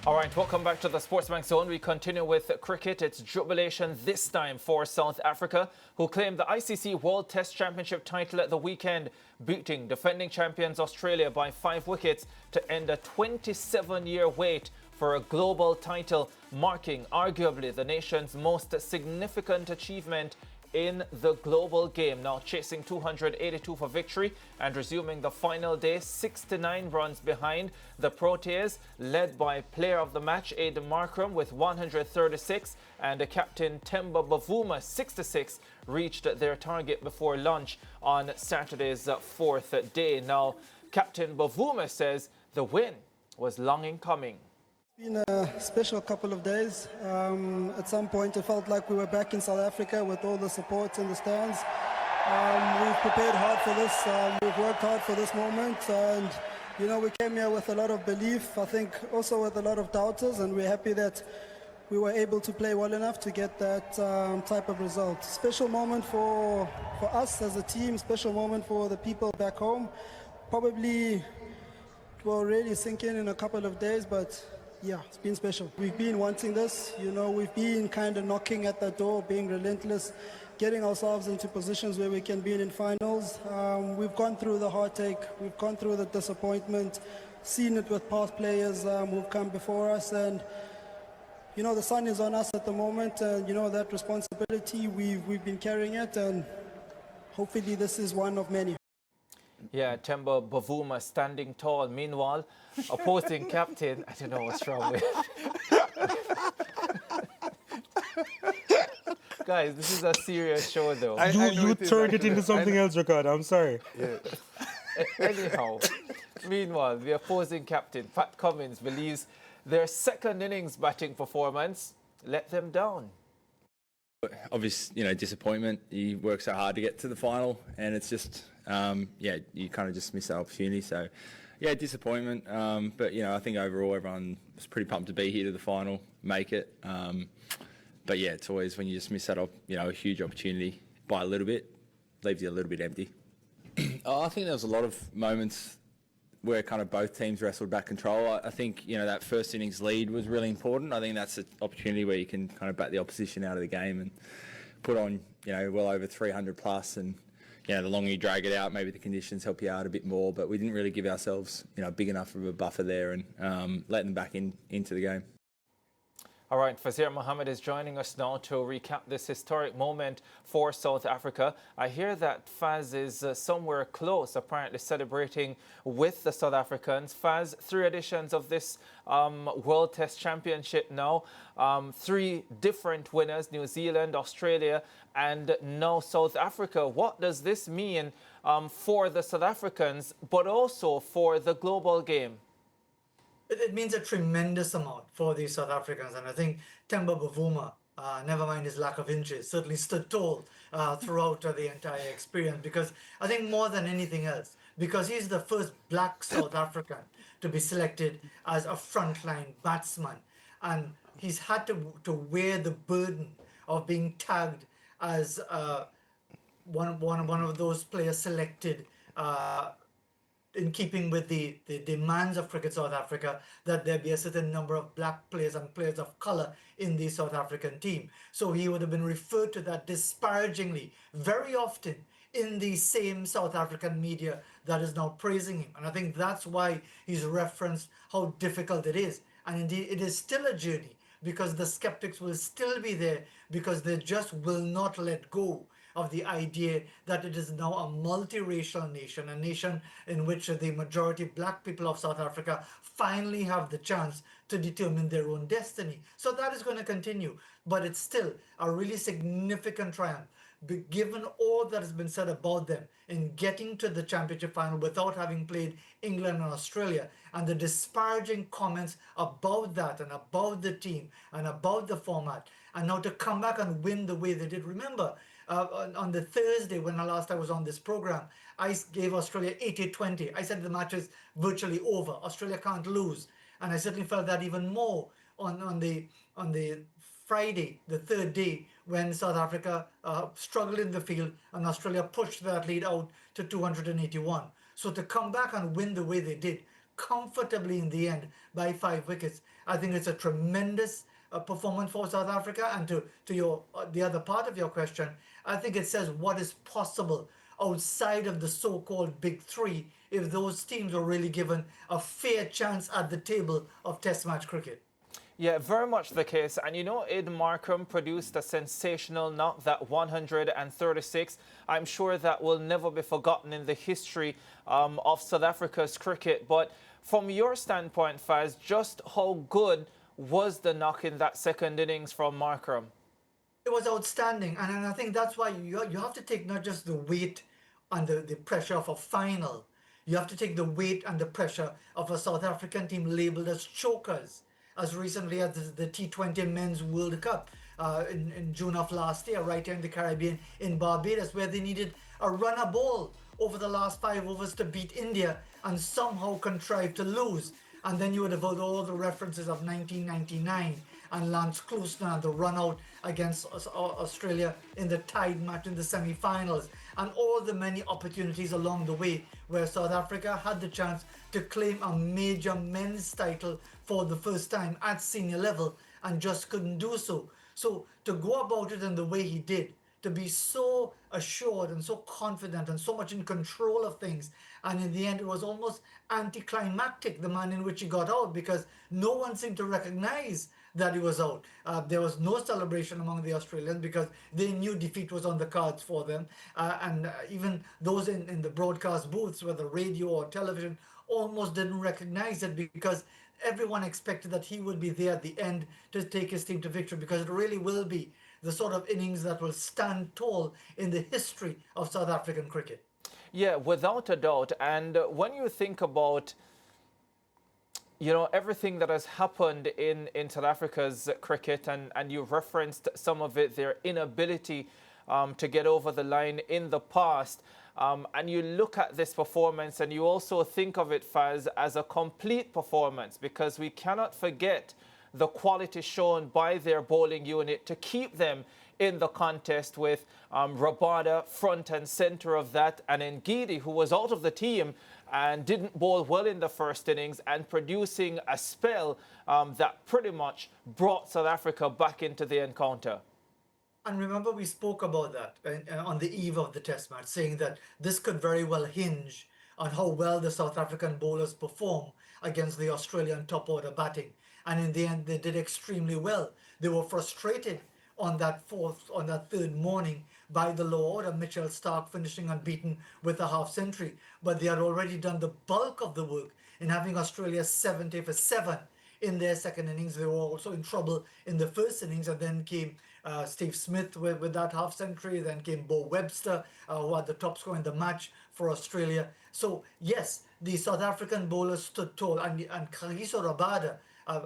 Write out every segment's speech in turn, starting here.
All right, welcome back to the SportsMax Zone. We continue with cricket. It's jubilation this time for South Africa, who claimed the ICC World Test Championship title at the weekend, beating defending champions Australia by 5 wickets to end a 27-year wait for a global title, marking arguably the nation's most significant achievement in the global game. Now chasing 282 for victory and resuming the final day 69 runs behind. The Proteas, led by player of the match Aidan Markram with 136 and captain Temba Bavuma 66, reached their target before lunch on Saturday's fourth day. Now Captain Bavuma says the win was long in coming. It's been a special couple of days. At some point it felt like we were back in South Africa with all the support in the stands. We've prepared hard for this, we've worked hard for this moment, and we came here with a lot of belief, I think also with a lot of doubters, and we're happy that we were able to play well enough to get that type of result. Special moment for us as a team, special moment for the people back home. Probably will really sink in a couple of days, but yeah, it's been special. We've been wanting this, we've been kind of knocking at the door, being relentless, getting ourselves into positions where we can be in finals. We've gone through the heartache, we've gone through the disappointment, seen it with past players who've come before us, and the sun is on us at the moment, and that responsibility, we've been carrying it, and hopefully this is one of many. Yeah, Temba Bavuma standing tall. Meanwhile, opposing captain, I don't know what's wrong with Guys, this is a serious show though. You turned it into something else, Ricardo. I'm sorry. Yeah. Anyhow, meanwhile, the opposing captain, Pat Cummins, believes their second innings batting performance let them down. Obvious, disappointment. You work so hard to get to the final, and it's just, you kind of just miss that opportunity. So, yeah, disappointment. But I think overall everyone was pretty pumped to be here to the final, make it. But yeah, it's always when you just miss that, a huge opportunity by a little bit, leaves you a little bit empty. I think there was a lot of moments where kind of both teams wrestled back control. I think, that first innings lead was really important. I think that's an opportunity where you can kind of back the opposition out of the game and put on, well over 300 plus. And, the longer you drag it out, maybe the conditions help you out a bit more. But we didn't really give ourselves, big enough of a buffer there and let them back into the game. All right, Fazir Mohammed is joining us now to recap this historic moment for South Africa. I hear that Faz is somewhere close, apparently celebrating with the South Africans. Faz, 3 editions of this World Test Championship now. 3 different winners, New Zealand, Australia, and now South Africa. What does this mean for the South Africans, but also for the global game? It means a tremendous amount for the South Africans, and I think Temba Bavuma, never mind his lack of interest, certainly stood tall throughout the entire experience, because I think more than anything else, because he's the first black South African to be selected as a frontline batsman, and he's had to wear the burden of being tagged as one of those players selected in keeping with the demands of Cricket South Africa, that there be a certain number of black players and players of colour in the South African team. So he would have been referred to that disparagingly very often in the same South African media that is now praising him. And I think that's why he's referenced how difficult it is. And indeed, it is still a journey, because the skeptics will still be there, because they just will not let go of the idea that it is now a multiracial nation, a nation in which the majority black people of South Africa finally have the chance to determine their own destiny. So that is going to continue, but it's still a really significant triumph, given all that has been said about them in getting to the championship final without having played England and Australia, and the disparaging comments about that and about the team and about the format, and now to come back and win the way they did. Remember, on the Thursday when last I was on this program, I gave Australia 80-20. I said the match is virtually over. Australia can't lose. And I certainly felt that even more on the Friday, the third day, when South Africa struggled in the field and Australia pushed that lead out to 281. So to come back and win the way they did comfortably in the end by 5 wickets. I think it's a tremendous performance for South Africa. And to your the other part of your question, I think it says what is possible outside of the so-called big three if those teams were really given a fair chance at the table of Test match cricket. Yeah, very much the case. And you know, Aiden Markham produced a sensational knock, that 136. I'm sure that will never be forgotten in the history of South Africa's cricket. But from your standpoint, Faz, just how good was the knock in that second innings from Markham? It was outstanding, and I think that's why you have to take not just the weight and the pressure of a final. You have to take the weight and the pressure of a South African team labeled as chokers as recently as the T20 Men's World Cup in June of last year, right here in the Caribbean in Barbados, where they needed a runner ball over the last 5 overs to beat India and somehow contrived to lose. And then you would have heard all the references of 1999 and Lance Klusener and the run out against Australia in the tied match in the semi-finals, and all the many opportunities along the way where South Africa had the chance to claim a major men's title for the first time at senior level and just couldn't do so. So to go about it in the way he did, to be so assured and so confident and so much in control of things, and in the end it was almost anticlimactic, the manner in which he got out, because no one seemed to recognize that he was out. There was no celebration among the Australians because they knew defeat was on the cards for them, and even those in the broadcast booths, whether radio or television, almost didn't recognize it because everyone expected that he would be there at the end to take his team to victory, because it really will be the sort of innings that will stand tall in the history of South African cricket. Yeah, without a doubt. And when you think about, you know, everything that has happened in South Africa's cricket, and you referenced some of it, their inability to get over the line in the past, and you look at this performance and you also think of it, Faz, as a complete performance, because we cannot forget the quality shown by their bowling unit to keep them in the contest, with Rabada front and center of that, and Ngidi, who was out of the team and didn't bowl well in the first innings, and producing a spell that pretty much brought South Africa back into the encounter. And remember, we spoke about that on the eve of the Test match, saying that this could very well hinge on how well the South African bowlers perform against the Australian top order batting. And in the end, they did extremely well. They were frustrated on that third morning by the low order, Mitchell Starc finishing unbeaten with a half century. But they had already done the bulk of the work in having Australia 70 for 7 in their second innings. They were also in trouble in the first innings, and then came Steve Smith with that half century. Then came Bo Webster, who had the top score in the match for Australia. So yes, the South African bowlers stood tall, and Kagiso Rabada,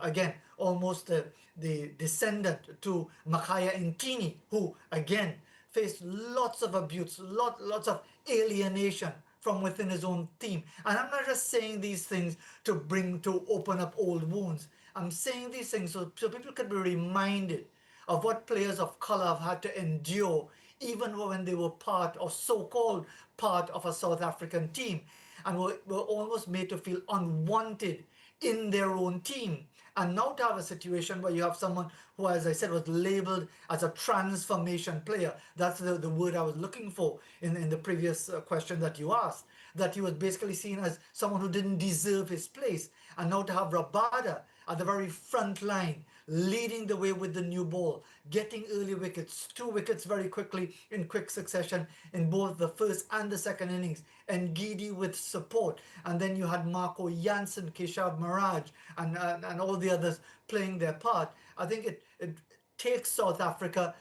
again, almost the descendant to Makaya Ntini, who again faced lots of abuse, lots of alienation from within his own team. And I'm not just saying these things to open up old wounds. I'm saying these things so people can be reminded of what players of color have had to endure, even when they were part, or so-called part, of a South African team, and were almost made to feel unwanted in their own team. And now to have a situation where you have someone who, as I said, was labeled as a transformation player. That's the word I was looking for in the previous question that you asked, that he was basically seen as someone who didn't deserve his place. And now to have Rabada at the very front line, leading the way with the new ball, getting early wickets, 2 wickets very quickly in quick succession in both the first and the second innings, and Ngidi with support. And then you had Marco Jansen, Keshav Maharaj, and all the others playing their part. I think it takes South Africa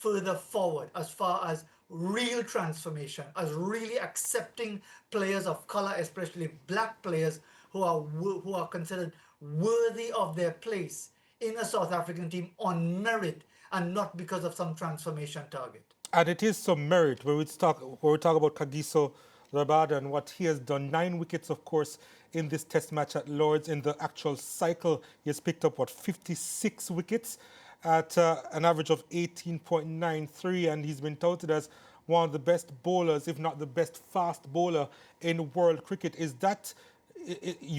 further forward as far as real transformation, as really accepting players of color, especially black players, who are considered worthy of their place in a South African team on merit and not because of some transformation target. And it is some merit when we talk about Kagiso Rabada and what he has done. 9 wickets, of course, in this Test match at Lord's. In the actual cycle, he has picked up, 56 wickets at an average of 18.93, and he's been touted as one of the best bowlers, if not the best fast bowler in world cricket. Is that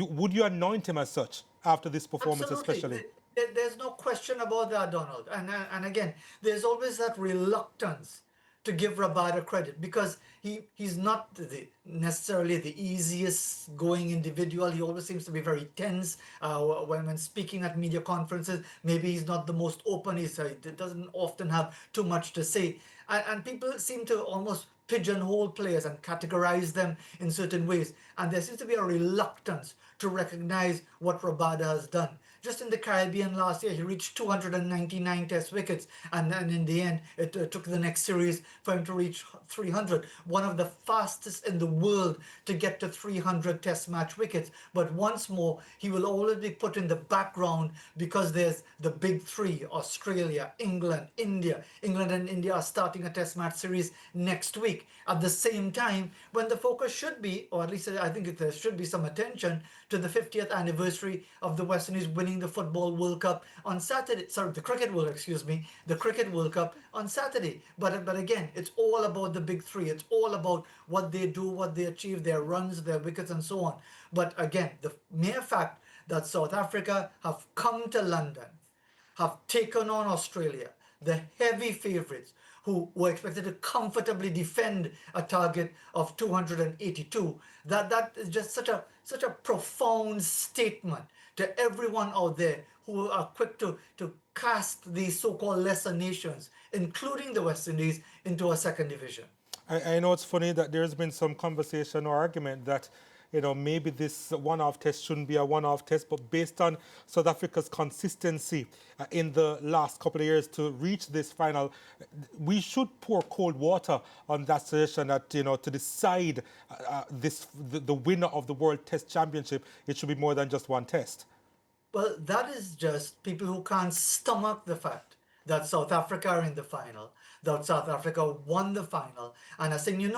would you anoint him as such after this performance, Absolutely. especially? There's no question about that, Donald. And again, there's always that reluctance to give Rabada credit because he's not necessarily the easiest going individual. He always seems to be very tense when speaking at media conferences. Maybe he's not the most open. He doesn't often have too much to say. And people seem to almost pigeonhole players and categorize them in certain ways. And there seems to be a reluctance to recognize what Rabada has done. Just in the Caribbean last year, he reached 299 test wickets, and then in the end, it took the next series for him to reach 300. One of the fastest in the world to get to 300 test match wickets. But once more, he will always be put in the background because there's the big three: Australia, England, India. England and India are starting a test match series next week. At the same time, when the focus should be, or at least I think there should be some attention to the 50th anniversary of the West Indies winning the Football World Cup on Saturday. Sorry, the Cricket World Cup on Saturday. But again, it's all about the big three. It's all about what they do, what they achieve, their runs, their wickets, and so on. But again, the mere fact that South Africa have come to London, have taken on Australia, the heavy favourites, who were expected to comfortably defend a target of 282. That is just such a profound statement to everyone out there who are quick to cast these so-called lesser nations, including the West Indies, into a second division. I know it's funny that there's been some conversation or argument that maybe this one-off test shouldn't be a one-off test, but based on South Africa's consistency in the last couple of years to reach this final, we should pour cold water on that suggestion that, to decide the winner of the World Test Championship, it should be more than just one test. Well, that is just people who can't stomach the fact that South Africa are in the final, that South Africa won the final, and are saying,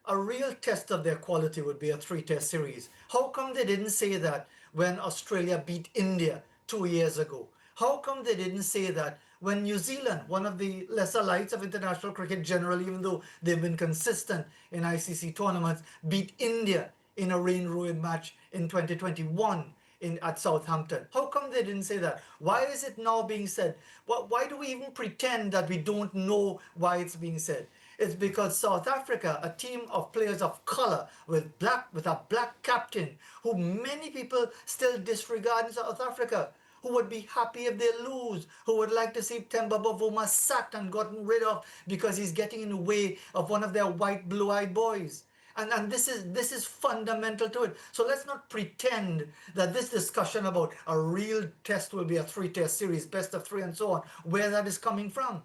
a real test of their quality would be a three-test series. How come they didn't say that when Australia beat India 2 years ago? How come they didn't say that when New Zealand, one of the lesser lights of international cricket generally, even though they've been consistent in ICC tournaments, beat India in a rain-ruined match in 2021 at Southampton? How come they didn't say that? Why is it now being said? Why do we even pretend that we don't know why it's being said? It's because South Africa, a team of players of color with a black captain, who many people still disregard in South Africa, who would be happy if they lose, who would like to see Temba Bavuma sacked and gotten rid of because he's getting in the way of one of their white blue-eyed boys. And this is fundamental to it. So let's not pretend that this discussion about a real test will be a three-test series, best of three and so on, where that is coming from.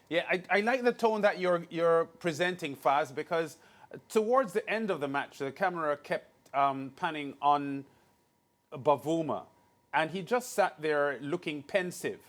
Yeah, I like the tone that you're presenting, Faz, because towards the end of the match, the camera kept panning on Bavuma, and he just sat there looking pensive.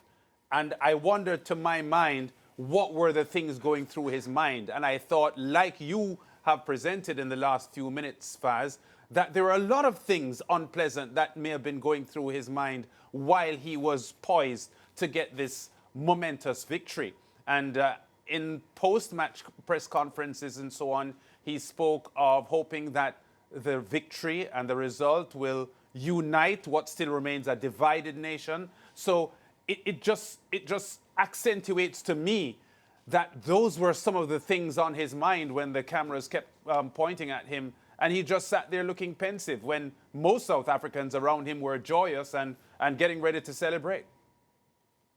And I wondered to my mind, what were the things going through his mind? And I thought, like you have presented in the last few minutes, Faz, that there are a lot of things unpleasant that may have been going through his mind while he was poised to get this momentous victory. And in post-match press conferences and so on, he spoke of hoping that the victory and the result will unite what still remains a divided nation. So it just accentuates to me that those were some of the things on his mind when the cameras kept pointing at him, and he just sat there looking pensive when most South Africans around him were joyous and getting ready to celebrate.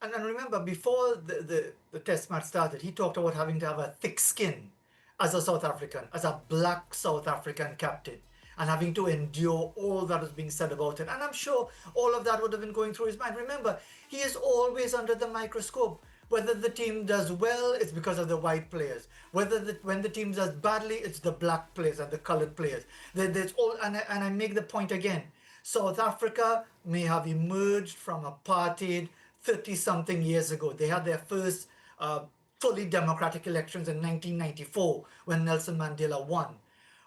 And remember, before the test match started, he talked about having to have a thick skin as a South African, as a black South African captain, and having to endure all that was being said about it. And I'm sure all of that would have been going through his mind. Remember, he is always under the microscope. Whether the team does well, it's because of the white players. When the team does badly, it's the black players and the colored players. There's all, and I make the point again. South Africa may have emerged from apartheid 30-something years ago. They had their first fully democratic elections in 1994 when Nelson Mandela won.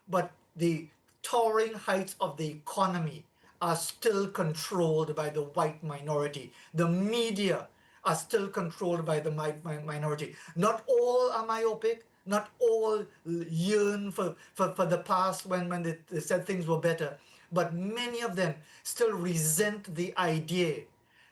But the towering heights of the economy are still controlled by the white minority. The media are still controlled by the minority. Not all are myopic, not all yearn for the past when they said things were better. but many of them still resent the idea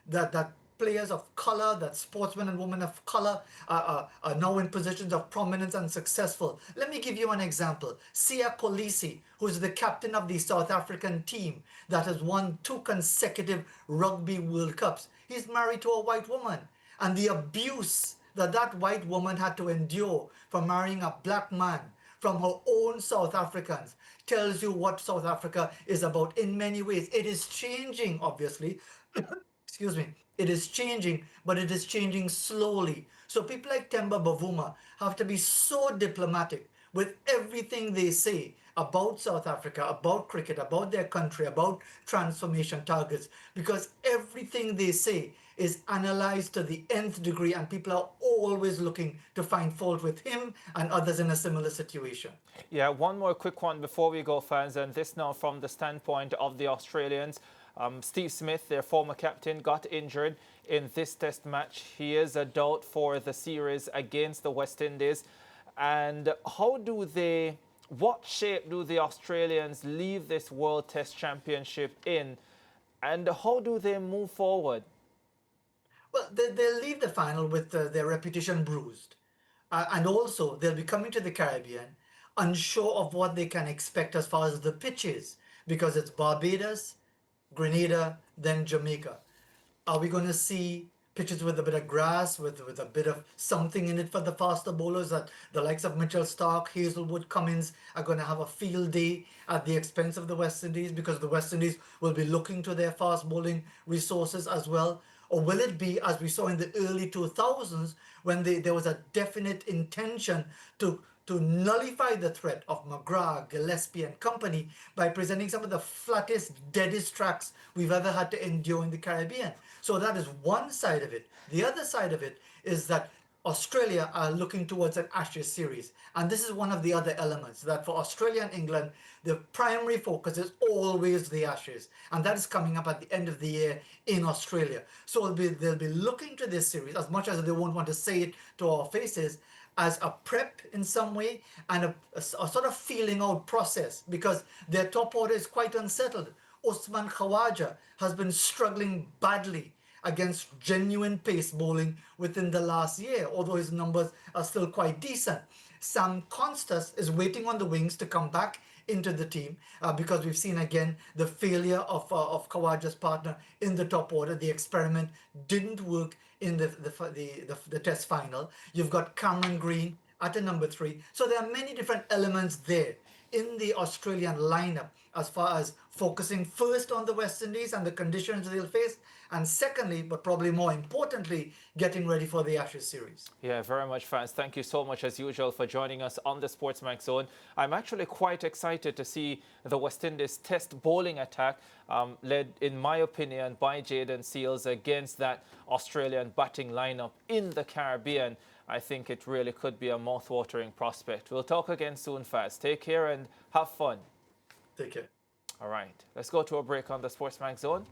that players of color, that sportsmen and women of color are now in positions of prominence and successful. Let me give you an example. Sia Kolisi, who's the captain of the South African team that has won 2 consecutive Rugby World Cups. He's married to a white woman. And the abuse that white woman had to endure from marrying a black man from her own South Africans tells you what South Africa is about in many ways. It is changing, obviously. Excuse me. It is changing, but it is changing slowly. So people like Temba Bavuma have to be so diplomatic with everything they say about South Africa, about cricket, about their country, about transformation targets, because everything they say is analyzed to the nth degree, and people are always looking to find fault with him and others in a similar situation. Yeah, one more quick one before we go, fans, and this now from the standpoint of the Australians. Steve Smith, their former captain, got injured in this test match. He is a doubt for the series against the West Indies. And what shape do the Australians leave this World Test Championship in? And how do they move forward? Well, they'll leave the final with their reputation bruised. And also, they'll be coming to the Caribbean unsure of what they can expect as far as the pitches, because it's Barbados, Grenada, then Jamaica. Are we going to see pitches with a bit of grass, with a bit of something in it for the faster bowlers, that the likes of Mitchell Starc, Hazelwood, Cummins are going to have a field day at the expense of the West Indies, because the West Indies will be looking to their fast bowling resources as well? Or will it be, as we saw in the early 2000s, when there was a definite intention to nullify the threat of McGrath, Gillespie and company by presenting some of the flattest, deadest tracks we've ever had to endure in the Caribbean? So that is one side of it. The other side of it is that Australia are looking towards an Ashes series. And this is one of the other elements, that for Australia and England, the primary focus is always the Ashes. And that is coming up at the end of the year in Australia. So they'll be looking to this series, as much as they won't want to say it to our faces, as a prep in some way, and a sort of feeling out process, because their top order is quite unsettled. Usman Khawaja has been struggling badly against genuine pace bowling within the last year, although his numbers are still quite decent. Sam Constas is waiting on the wings to come back into the team, because we've seen again the failure of Khawaja's partner in the top order. The experiment didn't work in the test final. You've got Cameron Green at a number 3. So there are many different elements there in the Australian lineup, as far as focusing first on the West Indies and the conditions they'll face, and secondly, but probably more importantly, getting ready for the Ashes series. Yeah, very much, fans. Thank you so much, as usual, for joining us on the SportsMax Zone. I'm actually quite excited to see the West Indies test bowling attack, led, in my opinion, by Jayden Seales against that Australian batting lineup in the Caribbean. I think it really could be a mouth-watering prospect. We'll talk again soon, Faz. Take care and have fun. Take care. All right, let's go to a break on the SportsMax Zone.